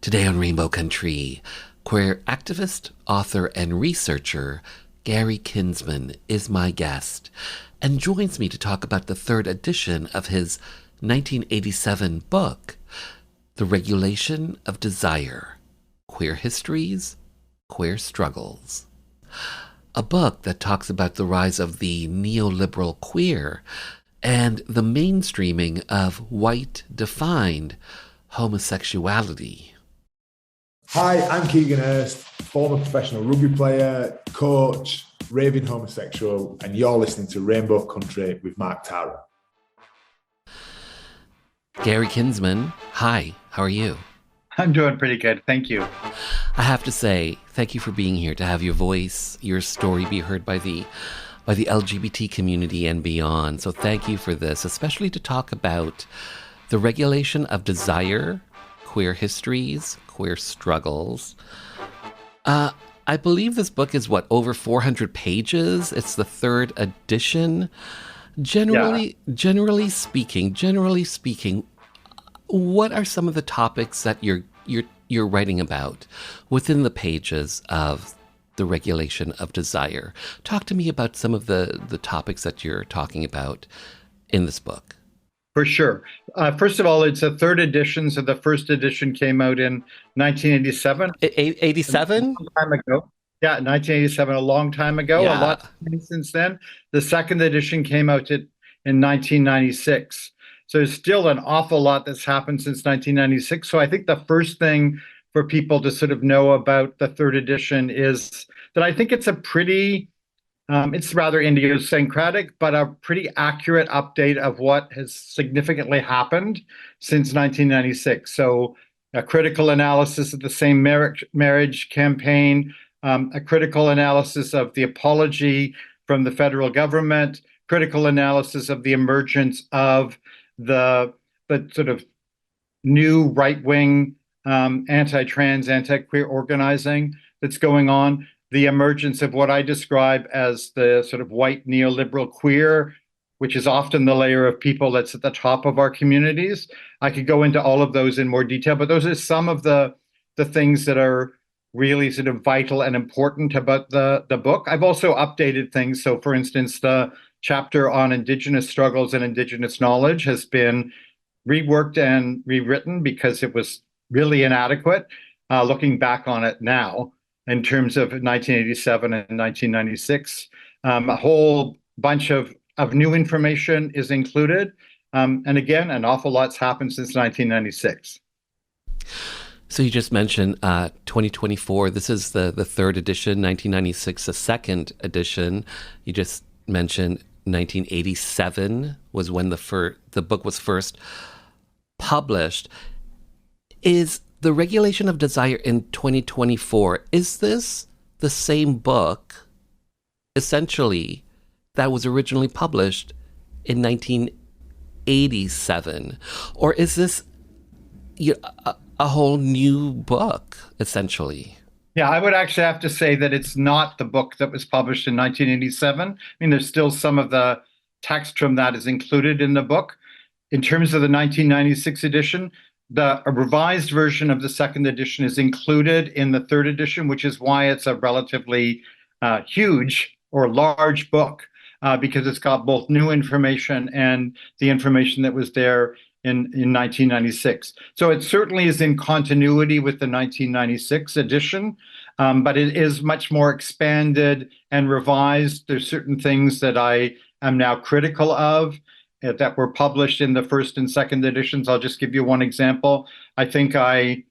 Today on Rainbow Country, queer activist, author, and researcher Gary Kinsman is my guest and joins me to talk about the third edition of his 1987 book, The Regulation of Desire: Queer Histories, Queer Struggles. A book that talks about the rise of the neoliberal queer and the mainstreaming of white defined homosexuality. Hi, I'm Keegan Hurst, former professional rugby player, coach, raving homosexual, and you're listening to Rainbow Country with Mark Tara. Gary Kinsman, hi, how are you? I'm doing pretty good, thank you. I have to say, thank you for being here, to have your voice, your story be heard by the LGBT community and beyond. So thank you for this, especially to talk about the regulation of desire, queer histories, queer struggles. I believe this book is over 400 pages. It's the third edition. Generally speaking, what are some of the topics that you're writing about within the pages of the regulation of desire? Talk to me about some of the topics that you're talking about in this book. For sure. First of all, it's a third edition. So the first edition came out in 1987. 87? A long time ago. Yeah, 1987, a long time ago. Yeah. A lot since then. The second edition came out in 1996. So there's still an awful lot that's happened since 1996. So I think the first thing for people to sort of know about the third edition is that I think it's a pretty it's rather idiosyncratic, but a pretty accurate update of what has significantly happened since 1996. So a critical analysis of the same marriage campaign, a critical analysis of the apology from the federal government, critical analysis of the emergence of the sort of new right-wing anti-trans, anti-queer organizing that's going on, the emergence of what I describe as the sort of white neoliberal queer, which is often the layer of people that's at the top of our communities. I could go into all of those in more detail, but those are some of the things that are really sort of vital and important about the book. I've also updated things. So for instance, the chapter on Indigenous struggles and Indigenous knowledge has been reworked and rewritten because it was really inadequate, looking back on it now. In terms of 1987 and 1996, a whole bunch of new information is included. And again, an awful lot's happened since 1996. So you just mentioned 2024. This is the third edition, 1996, the second edition. You just mentioned 1987 was when the book was first published. Is The Regulation of Desire in 2024, is this the same book, essentially, that was originally published in 1987? Or is this a whole new book, essentially? Yeah, I would actually have to say that it's not the book that was published in 1987. I mean, there's still some of the text from that is included in the book. In terms of the 1996 edition, a revised version of the second edition is included in the third edition, which is why it's a relatively huge or large book, because it's got both new information and the information that was there in 1996. So it certainly is in continuity with the 1996 edition, but it is much more expanded and revised. There's certain things that I am now critical of that were published in the first and second editions. I'll just give you one example. I think I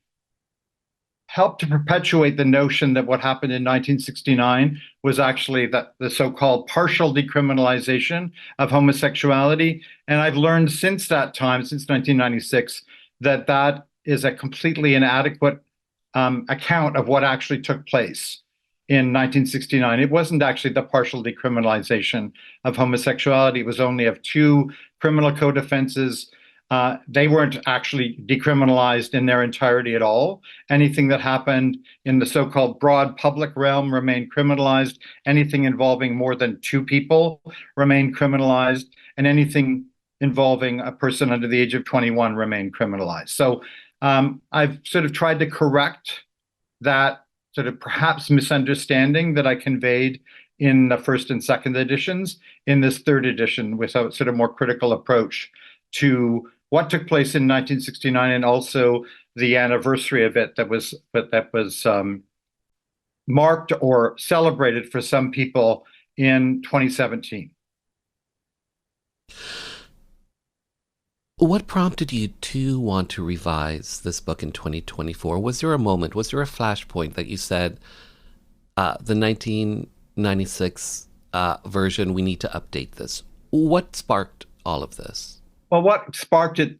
helped to perpetuate the notion that what happened in 1969 was actually the so-called partial decriminalization of homosexuality. And I've learned since that time, since 1996, that is a completely inadequate account of what actually took place in 1969. It wasn't actually the partial decriminalization of homosexuality. It was only of two criminal code offenses. They weren't actually decriminalized in their entirety at all. Anything that happened in the so-called broad public realm remained criminalized. Anything involving more than two people remained criminalized. And anything involving a person under the age of 21 remained criminalized. So I've sort of tried to correct that sort of perhaps misunderstanding that I conveyed in the first and second editions in this third edition with a sort of more critical approach to what took place in 1969 and also the anniversary of it that was marked or celebrated for some people in 2017. What prompted you to want to revise this book in 2024? Was there a moment, was there a flashpoint that you said, the 1996 version, we need to update this? What sparked all of this? Well, what sparked it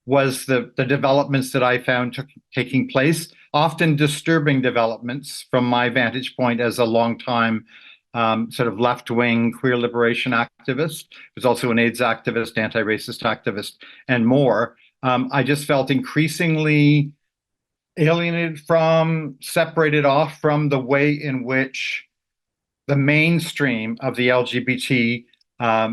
was the developments that I found taking place, often disturbing developments from my vantage point as a longtime sort of left-wing queer liberation activist, who's also an AIDS activist, anti-racist activist, and more. I just felt increasingly alienated from, separated off from the way in which the mainstream of the LGBT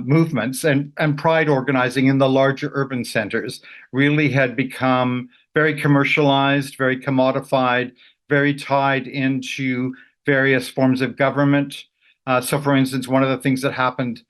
movements and pride organizing in the larger urban centers really had become very commercialized, very commodified, very tied into various forms of government. So, for instance, one of the things that happened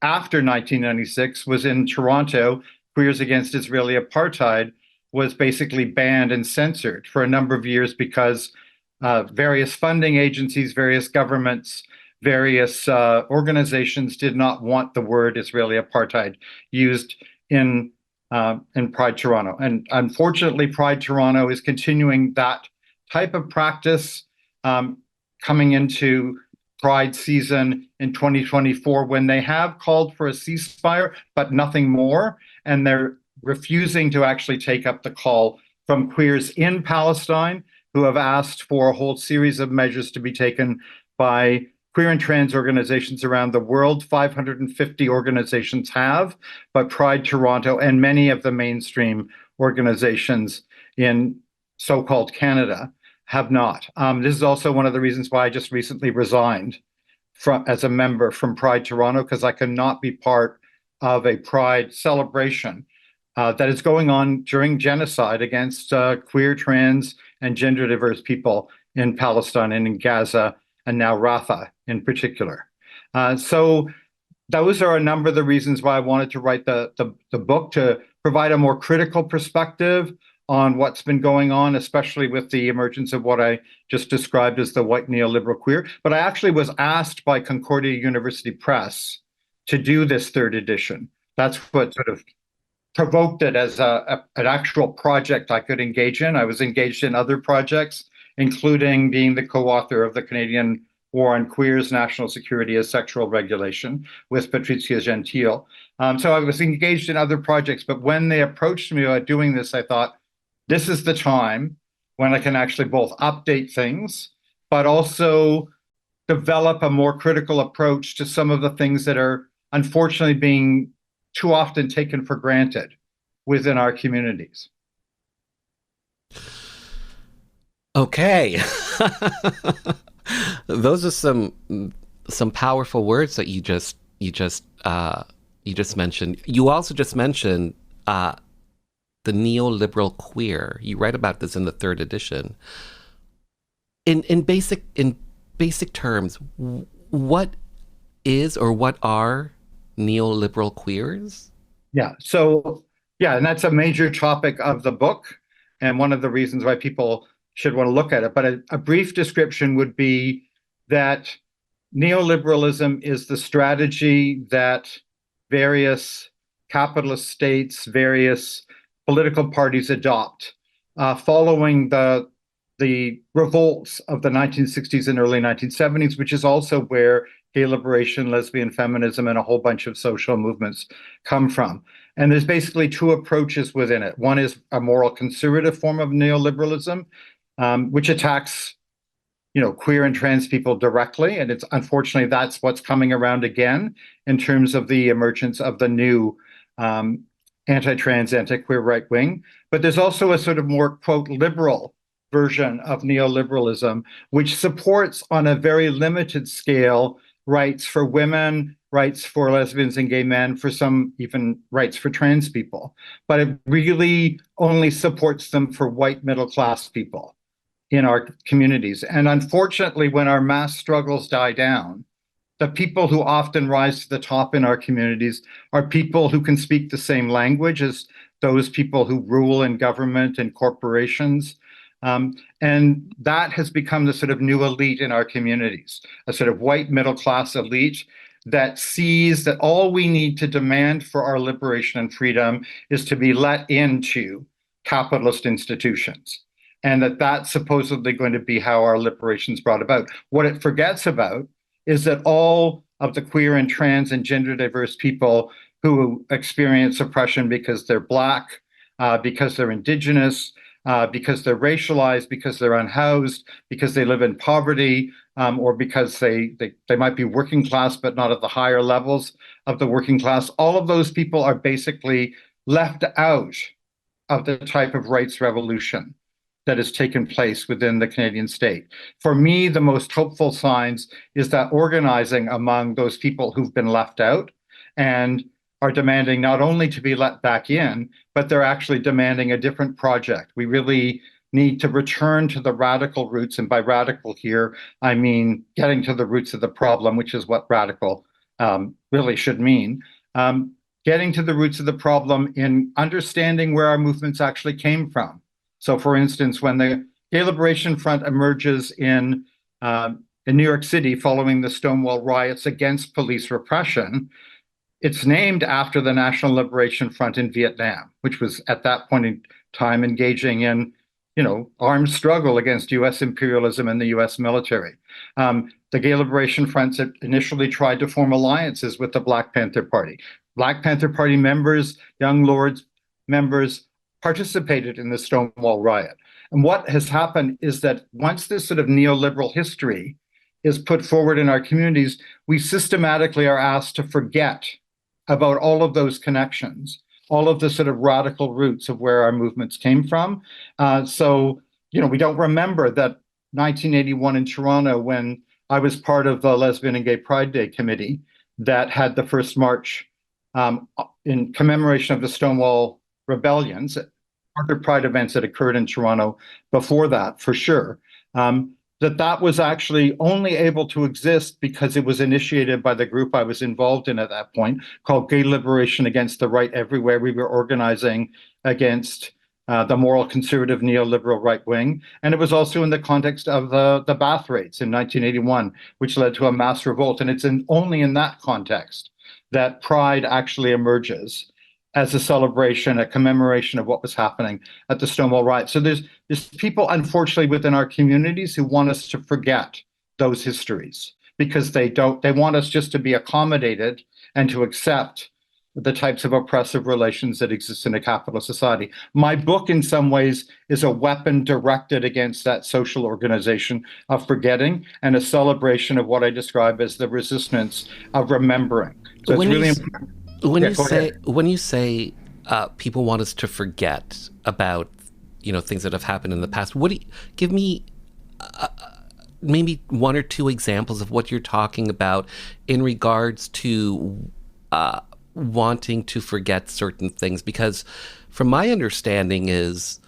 after 1996 was in Toronto, Queers Against Israeli Apartheid was basically banned and censored for a number of years because various funding agencies, various governments, various organizations did not want the word Israeli apartheid used in Pride Toronto. And unfortunately, Pride Toronto is continuing that type of practice coming into Pride season in 2024 when they have called for a ceasefire, but nothing more. And they're refusing to actually take up the call from queers in Palestine who have asked for a whole series of measures to be taken by queer and trans organizations around the world. 550 organizations have, but Pride Toronto and many of the mainstream organizations in so-called Canada have not. This is also one of the reasons why I just recently resigned as a member from Pride Toronto, because I cannot be part of a Pride celebration that is going on during genocide against queer, trans, and gender diverse people in Palestine and in Gaza, and now Rafah in particular. So those are a number of the reasons why I wanted to write the book, to provide a more critical perspective on what's been going on, especially with the emergence of what I just described as the white neoliberal queer. But I actually was asked by Concordia University Press to do this third edition. That's what sort of provoked it as an actual project I could engage in. I was engaged in other projects, including being the co-author of the Canadian War on Queers, National Security as Sexual Regulation with Patricia Gentile. So I was engaged in other projects, but when they approached me about doing this, I thought, this is the time when I can actually both update things, but also develop a more critical approach to some of the things that are unfortunately being too often taken for granted within our communities. Okay. Those are some powerful words that you just mentioned. You also just mentioned the neoliberal queer. You write about this in the third edition. In basic terms, what is or what are neoliberal queers? Yeah. So and that's a major topic of the book, and one of the reasons why people should want to look at it. But a brief description would be that neoliberalism is the strategy that various capitalist states, various political parties adopt following the revolts of the 1960s and early 1970s, which is also where gay liberation, lesbian feminism, and a whole bunch of social movements come from. And there's basically two approaches within it. One is a moral conservative form of neoliberalism, which attacks, queer and trans people directly. And it's unfortunately, that's what's coming around again in terms of the emergence of the new anti-trans, anti-queer right wing. But there's also a sort of more, quote, liberal version of neoliberalism, which supports on a very limited scale rights for women, rights for lesbians and gay men, for some even rights for trans people. But it really only supports them for white middle-class people in our communities. And unfortunately, when our mass struggles die down, the people who often rise to the top in our communities are people who can speak the same language as those people who rule in government and corporations. And that has become the sort of new elite in our communities, a sort of white middle-class elite that sees that all we need to demand for our liberation and freedom is to be let into capitalist institutions, and that that's supposedly going to be how our liberation is brought about. What it forgets about is that all of the queer and trans and gender diverse people who experience oppression because they're Black, because they're Indigenous, because they're racialized, because they're unhoused, because they live in poverty, or because they might be working class but not at the higher levels of the working class, all of those people are basically left out of the type of rights revolution that has taken place within the Canadian state. For me, the most hopeful signs is that organizing among those people who've been left out and are demanding not only to be let back in, but they're actually demanding a different project. We really need to return to the radical roots, and by radical here, I mean getting to the roots of the problem, which is what radical really should mean. Getting to the roots of the problem in understanding where our movements actually came from. So, for instance, when the Gay Liberation Front emerges in New York City following the Stonewall riots against police repression, it's named after the National Liberation Front in Vietnam, which was at that point in time engaging in, armed struggle against U.S. imperialism and the U.S. military. The Gay Liberation Front initially tried to form alliances with the Black Panther Party. Black Panther Party members, Young Lords members, participated in the Stonewall riot. And what has happened is that once this sort of neoliberal history is put forward in our communities, we systematically are asked to forget about all of those connections, all of the sort of radical roots of where our movements came from. So, we don't remember that 1981 in Toronto, when I was part of the Lesbian and Gay Pride Day committee that had the first march in commemoration of the Stonewall rebellions, other pride events that occurred in Toronto before that, for sure, that was actually only able to exist because it was initiated by the group I was involved in at that point, called Gay Liberation Against the Right Everywhere. We were organizing against the moral conservative neoliberal right wing. And it was also in the context of the Bath raids in 1981, which led to a mass revolt. And it's only in that context that pride actually emerges as a celebration, a commemoration of what was happening at the Stonewall riot. So there's people, unfortunately, within our communities who want us to forget those histories because they want us just to be accommodated and to accept the types of oppressive relations that exist in a capitalist society. My book, in some ways, is a weapon directed against that social organization of forgetting and a celebration of what I describe as the resistance of remembering. So it's really important. When you say people want us to forget about things that have happened in the past, give me maybe one or two examples of what you're talking about in regards to wanting to forget certain things? Because from my understanding is,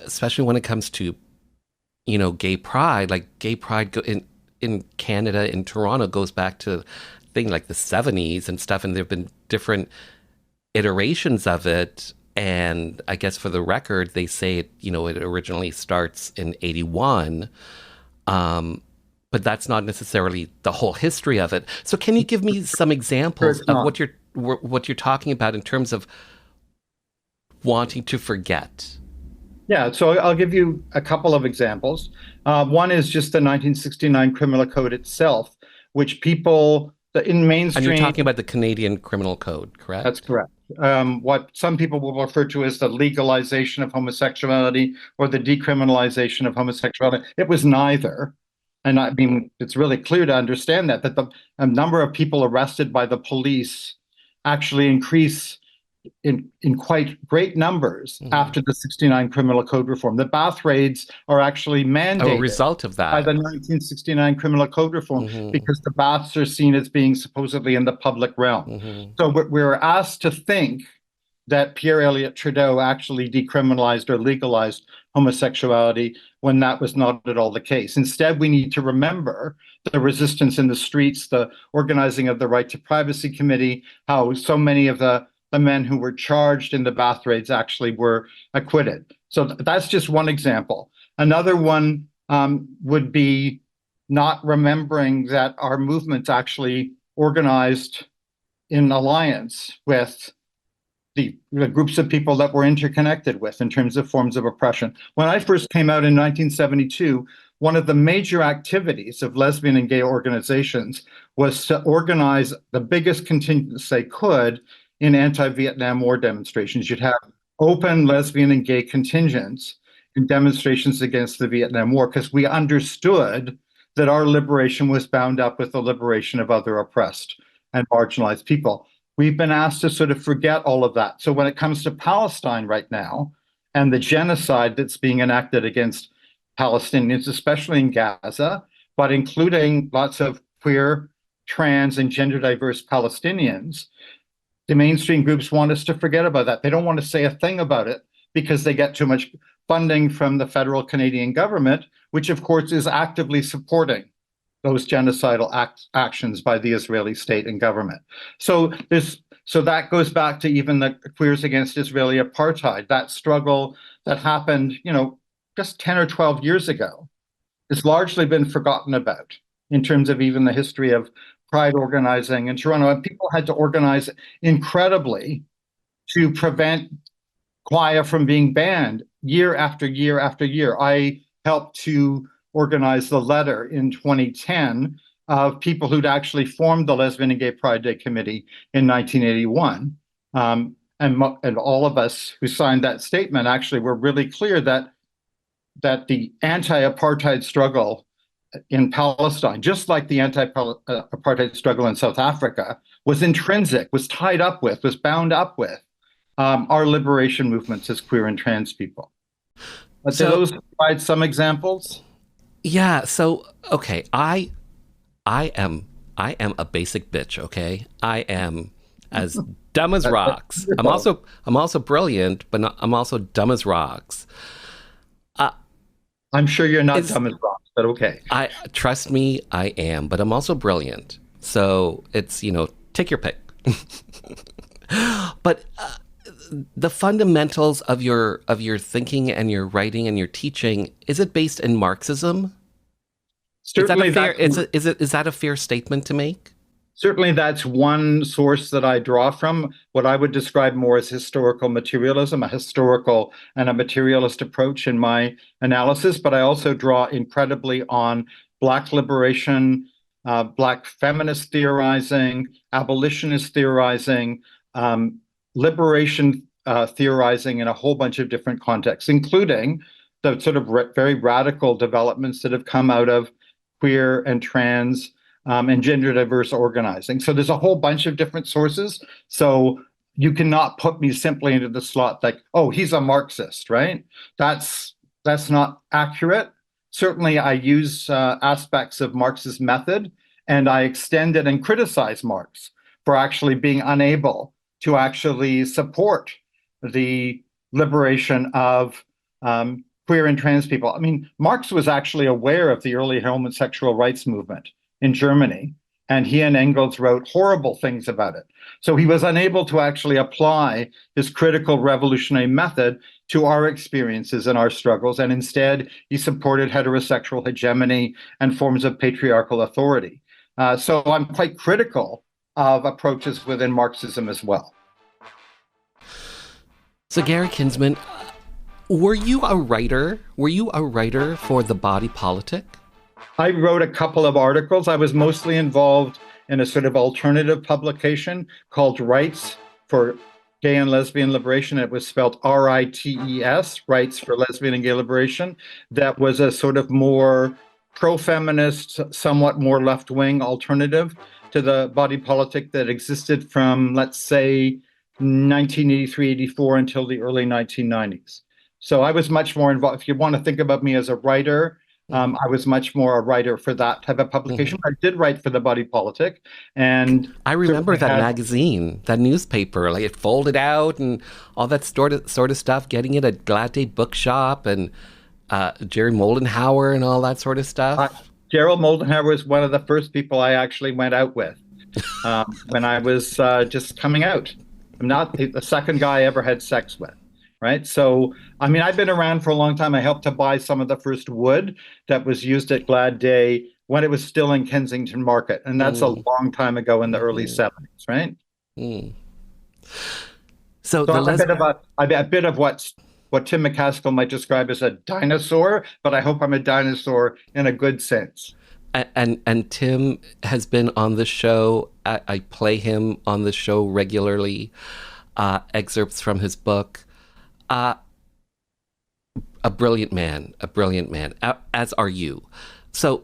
especially when it comes to gay pride, like gay pride in Canada, in Toronto, goes back to thing like the 70s and stuff, and there have been different iterations of it. And I guess for the record, they say it originally starts in 81, but that's not necessarily the whole history of it. So can you give me some examples of what you're talking about in terms of wanting to forget? Yeah, so I'll give you a couple of examples. One is just the 1969 Criminal Code itself, which people in mainstream... And you're talking about the Canadian Criminal Code, correct? That's correct. What some people will refer to as the legalization of homosexuality or the decriminalization of homosexuality. It was neither. And I mean, it's really clear to understand that the number of people arrested by the police actually increase in quite great numbers after the 69 criminal code reform. The bath raids are actually mandated a result of by that. the 1969 criminal code reform because the baths are seen as being supposedly in the public realm. So we're asked to think that Pierre Elliott Trudeau actually decriminalized or legalized homosexuality when that was not at all the case. Instead, we need to remember the resistance in the streets, the organizing of the Right to Privacy Committee, how so many of the men who were charged in the bath raids actually were acquitted. So that's just one example. Another one would be not remembering that our movements actually organized in alliance with the groups of people that we're interconnected with in terms of forms of oppression. When I first came out in 1972, one of the major activities of lesbian and gay organizations was to organize the biggest contingents they could in anti-Vietnam War demonstrations. You'd have open lesbian and gay contingents in demonstrations against the Vietnam War because we understood that our liberation was bound up with the liberation of other oppressed and marginalized people. We've been asked to sort of forget all of that. So when it comes to Palestine right now and the genocide that's being enacted against Palestinians, especially in Gaza, but including lots of queer, trans, and gender diverse Palestinians, the mainstream groups want us to forget about that. They don't want to say a thing about it because they get too much funding from the federal Canadian government, which of course is actively supporting those genocidal actions by the Israeli state and government. So that goes back to even the Queers Against Israeli Apartheid, that struggle that happened, just 10 or 12 years ago. It's largely been forgotten about in terms of even the history of pride organizing in Toronto. And people had to organize incredibly to prevent Quia from being banned year after year after year. I helped to organize the letter in 2010 of people who'd actually formed the Lesbian and Gay Pride Day Committee in 1981. And all of us who signed that statement actually were really clear that the anti-apartheid struggle in Palestine, just like the anti-apartheid struggle in South Africa, was intrinsic, was tied up with, was bound up with our liberation movements as queer and trans people. So those provide some examples. Yeah. So, okay. I am a basic bitch. Okay. I am as dumb as rocks. I'm also brilliant, but I'm also dumb as rocks. I'm sure you're not dumb as rocks, but okay. Trust me, I am, but I'm also brilliant. So it's, take your pick. But the fundamentals of your thinking and your writing and your teaching, is it based in Marxism? Certainly, is that a fair statement to make? Certainly, that's one source that I draw from, what I would describe more as historical materialism, a historical and a materialist approach in my analysis. But I also draw incredibly on Black liberation, Black feminist theorizing, abolitionist theorizing, liberation theorizing in a whole bunch of different contexts, including the sort of very radical developments that have come out of queer and trans and gender diverse organizing. So there's a whole bunch of different sources. So you cannot put me simply into the slot like, oh, he's a Marxist, right? That's not accurate. Certainly, I use aspects of Marx's method, and I extend it and criticize Marx for actually being unable to actually support the liberation of queer and trans people. I mean, Marx was actually aware of the early homosexual rights movement in Germany, and he and Engels wrote horrible things about it. So he was unable to actually apply his critical revolutionary method to our experiences and our struggles, and instead he supported heterosexual hegemony and forms of patriarchal authority. So I'm quite critical of approaches within Marxism as well. So Gary Kinsman, were you a writer? Were you a writer for The Body Politic? I wrote a couple of articles. I was mostly involved in a sort of alternative publication called Rights for Gay and Lesbian Liberation. It was spelled RITES, Rights for Lesbian and Gay Liberation. That was a sort of more pro-feminist, somewhat more left-wing alternative to The Body Politic that existed from, let's say, 1983, 84 until the early 1990s. So I was much more involved. If you want to think about me as a writer, I was much more a writer for that type of publication. I did write for the Body Politic, and I remember that magazine, that newspaper, like it folded out and all that sort of stuff, getting it at Glad Day Bookshop and Jerry Moldenhauer and all that sort of stuff. Gerald Moldenhauer was one of the first people I actually went out with when I was just coming out. I'm not the second guy I ever had sex with, right? So, I mean, I've been around for a long time. I helped to buy some of the first wood that was used at Glad Day when it was still in Kensington Market. And that's a long time ago in the early 70s, right? So I'm a bit of what Tim McCaskill might describe as a dinosaur, but I hope I'm a dinosaur in a good sense. And Tim has been on the show. I play him on the show regularly. Excerpts from his book. A brilliant man, as are you. So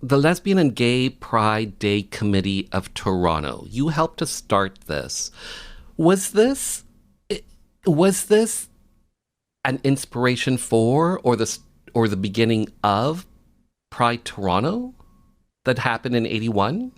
the Lesbian and Gay Pride Day Committee of Toronto, you helped to start this. Was this an inspiration for or the beginning of Pride Toronto that happened in 81?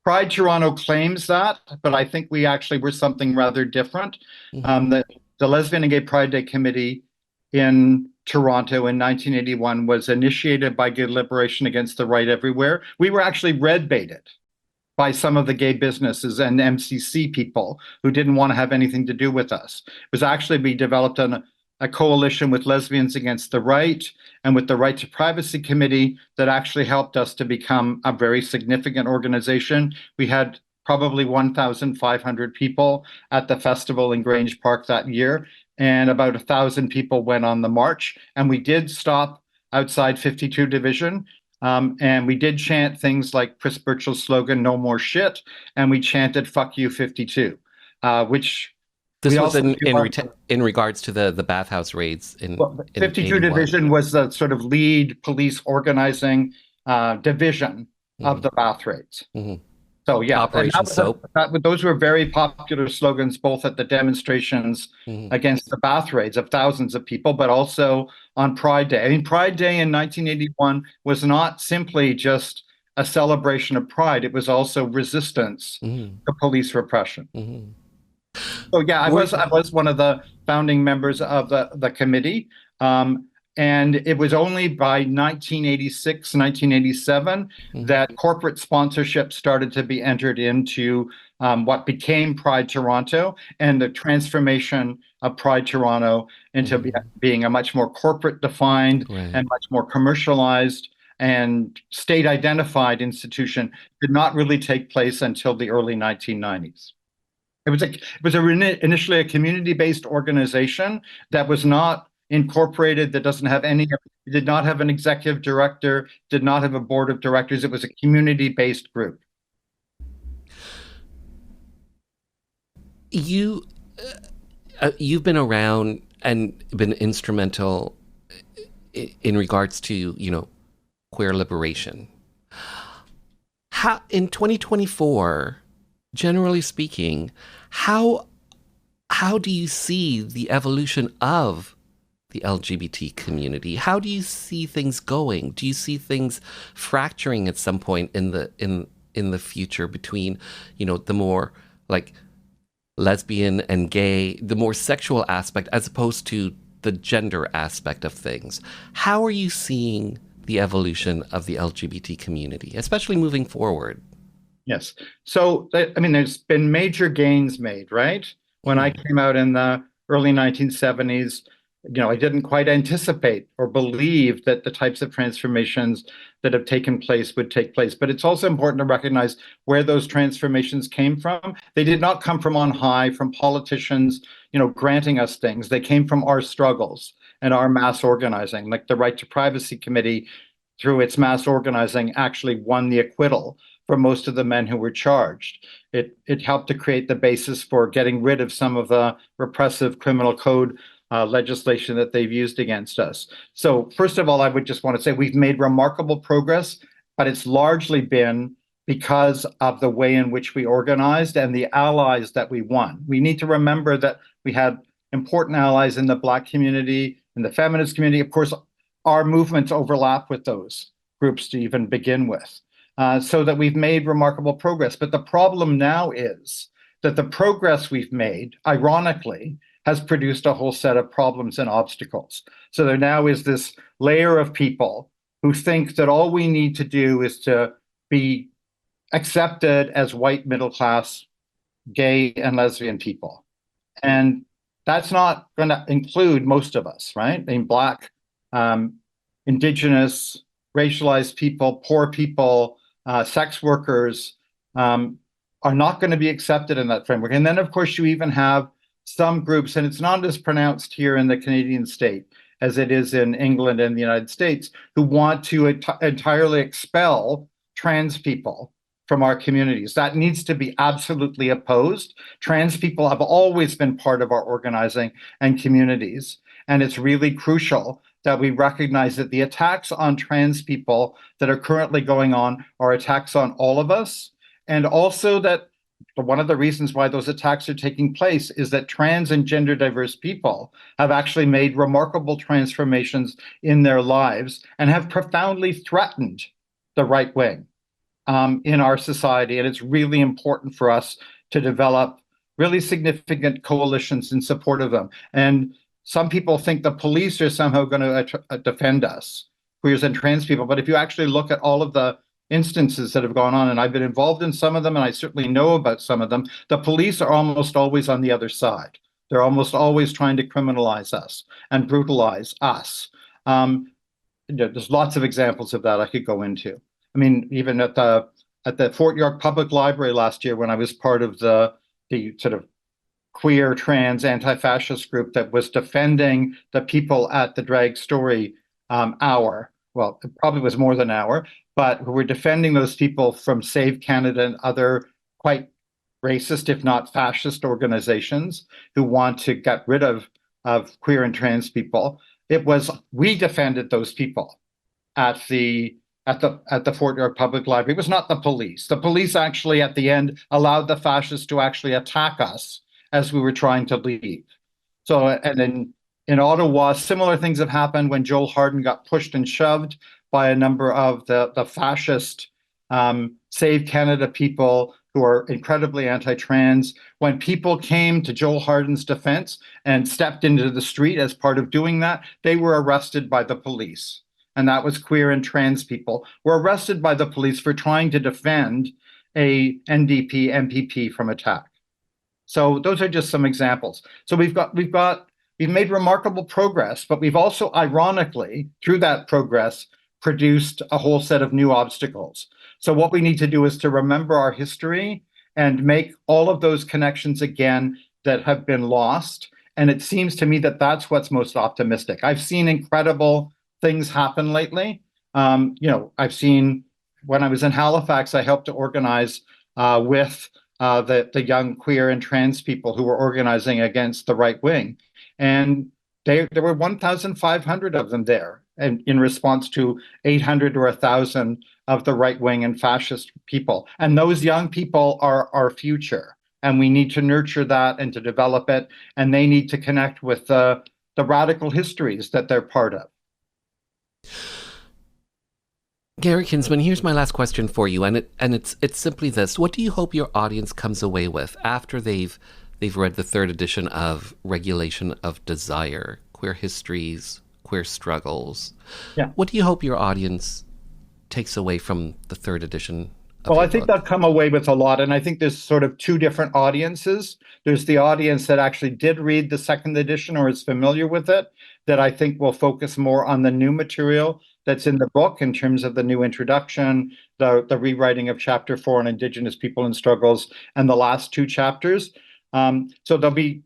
Pride Toronto claims that, but I think we actually were something rather different. The Lesbian and Gay Pride Day Committee in Toronto in 1981 was initiated by Gay Liberation Against the Right Everywhere. We were actually red baited by some of the gay businesses and MCC people who didn't want to have anything to do with us. It was actually, we developed a coalition with Lesbians Against the Right and with the Right to Privacy Committee that actually helped us to become a very significant organization. We had probably 1,500 people at the festival in Grange Park that year, and about 1,000 people went on the march. And we did stop outside 52 Division, and we did chant things like Chris Birchall's slogan, "No more shit," and we chanted "Fuck you 52," which this was in regards to the bathhouse raids in 52 Division was the sort of lead police organizing division of the bath raids. So yeah, Operation Soap. Those were very popular slogans, both at the demonstrations against the bath raids of thousands of people, but also on Pride Day. I mean, Pride Day in 1981 was not simply just a celebration of pride; it was also resistance to police repression. So yeah, I was one of the founding members of the committee. And it was only by 1986, 1987 that corporate sponsorship started to be entered into what became Pride Toronto, and the transformation of Pride Toronto into being a much more corporate defined and much more commercialized and state identified institution did not really take place until the early 1990s. It was initially a community-based organization that was not incorporated, that did not have an executive director, did not have a board of directors. It was a community-based group. You've been around and been instrumental in regards to, queer liberation. How in 2024, generally speaking, how do you see the evolution of the LGBT community? How do you see things going? Do you see things fracturing at some point in the future between, the more like lesbian and gay, the more sexual aspect as opposed to the gender aspect of things? How are you seeing the evolution of the LGBT community, especially moving forward? Yes. So, I mean, there's been major gains made, right? When I came out in the early 1970s, I didn't quite anticipate or believe that the types of transformations that have taken place would take place. But it's also important to recognize where those transformations came from. They did not come from on high, from politicians, granting us things. They came from our struggles and our mass organizing. Like the Right to Privacy Committee, through its mass organizing, actually won the acquittal for most of the men who were charged. It helped to create the basis for getting rid of some of the repressive criminal code legislation that they've used against us. So first of all, I would just want to say we've made remarkable progress, but it's largely been because of the way in which we organized and the allies that we won. We need to remember that we had important allies in the Black community, in the feminist community. Of course, our movements overlap with those groups to even begin with, so that we've made remarkable progress. But the problem now is that the progress we've made, ironically, has produced a whole set of problems and obstacles. So there now is this layer of people who think that all we need to do is to be accepted as white, middle-class, gay and lesbian people. And that's not going to include most of us, right? I mean, Black, Indigenous, racialized people, poor people, sex workers are not going to be accepted in that framework. And then, of course, you even have some groups, and it's not as pronounced here in the Canadian state as it is in England and the United States, who want to entirely expel trans people from our communities. That needs to be absolutely opposed. Trans people have always been part of our organizing and communities. And it's really crucial that we recognize that the attacks on trans people that are currently going on are attacks on all of us. And also that one of the reasons why those attacks are taking place is that trans and gender diverse people have actually made remarkable transformations in their lives and have profoundly threatened the right wing in our society. And it's really important for us to develop really significant coalitions in support of them. And some people think the police are somehow going to defend us, queers and trans people. But if you actually look at all of the instances that have gone on, and I've been involved in some of them, and I certainly know about some of them, the police are almost always on the other side. They're almost always trying to criminalize us and brutalize us. There's lots of examples of that I could go into. I mean, even at the Fort York Public Library last year, when I was part of the sort of queer, trans, anti-fascist group that was defending the people at the Drag Story hour. Well, it probably was more than an hour, but who were defending those people from Save Canada and other quite racist, if not fascist, organizations who want to get rid of queer and trans people. We defended those people at the Fort York Public Library. It was not the police. The police actually, at the end, allowed the fascists to actually attack us as we were trying to leave. So, and then in Ottawa, similar things have happened when Joel Harden got pushed and shoved by a number of the fascist Save Canada people who are incredibly anti-trans. When people came to Joel Harden's defense and stepped into the street as part of doing that, they were arrested by the police. And that was queer and trans people were arrested by the police for trying to defend a NDP MPP from attack. So those are just some examples. So we've made remarkable progress, but we've also, ironically, through that progress, produced a whole set of new obstacles. So what we need to do is to remember our history and make all of those connections again that have been lost. And it seems to me that that's what's most optimistic. I've seen incredible things happen lately. I've seen, when I was in Halifax, I helped to organize with the young queer and trans people who were organizing against the right wing. And there were 1,500 of them there, and in response to 800 or 1,000 of the right wing and fascist people. And those young people are our future. And we need to nurture that and to develop it. And they need to connect with the radical histories that they're part of. Gary Kinsman, here's my last question for you, and it's simply this: what do you hope your audience comes away with after they've read the third edition of Regulation of Desire, Queer Histories, Queer Struggles? Yeah. What do you hope your audience takes away from the third edition? Well, I think they'll come away with a lot, and I think there's sort of two different audiences. There's the audience that actually did read the second edition or is familiar with it, that I think will focus more on the new material that's in the book in terms of the new introduction, the rewriting of Chapter 4 on Indigenous people and struggles, and the last two chapters. So there'll be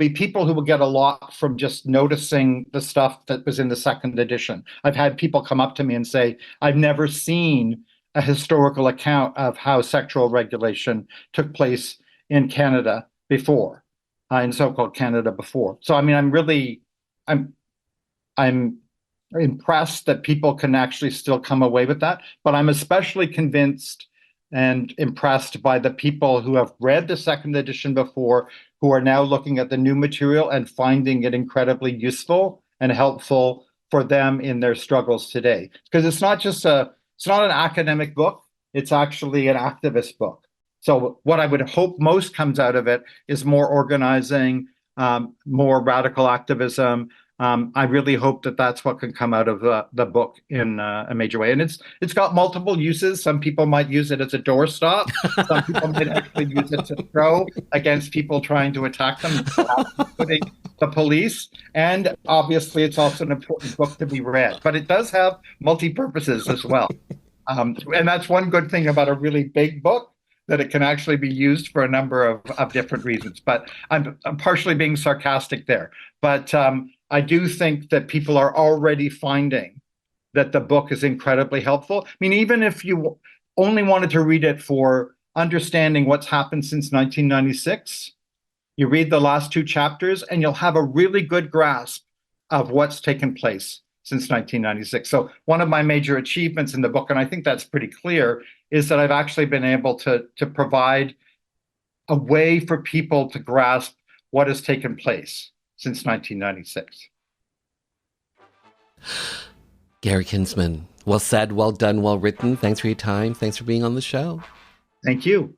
people who will get a lot from just noticing the stuff that was in the second edition. I've had people come up to me and say, I've never seen a historical account of how sexual regulation took place in Canada before, in so-called Canada before. So, I mean, I'm impressed that people can actually still come away with that. But I'm especially convinced and impressed by the people who have read the second edition before, who are now looking at the new material and finding it incredibly useful and helpful for them in their struggles today. Because it's not an academic book, it's actually an activist book. So what I would hope most comes out of it is more organizing, more radical activism. I really hope that that's what can come out of the book in a major way. And it's got multiple uses. Some people might use it as a doorstop. Some people might actually use it to throw against people trying to attack them, including the police. And obviously, it's also an important book to be read. But it does have multi-purposes as well. And that's one good thing about a really big book, that it can actually be used for a number of different reasons. But I'm partially being sarcastic there. But I do think that people are already finding that the book is incredibly helpful. I mean, even if you only wanted to read it for understanding what's happened since 1996, you read the last 2 chapters and you'll have a really good grasp of what's taken place since 1996. So one of my major achievements in the book, and I think that's pretty clear, is that I've actually been able to provide a way for people to grasp what has taken place since 1996. Gary Kinsman, well said, well done, well written. Thanks for your time. Thanks for being on the show. Thank you.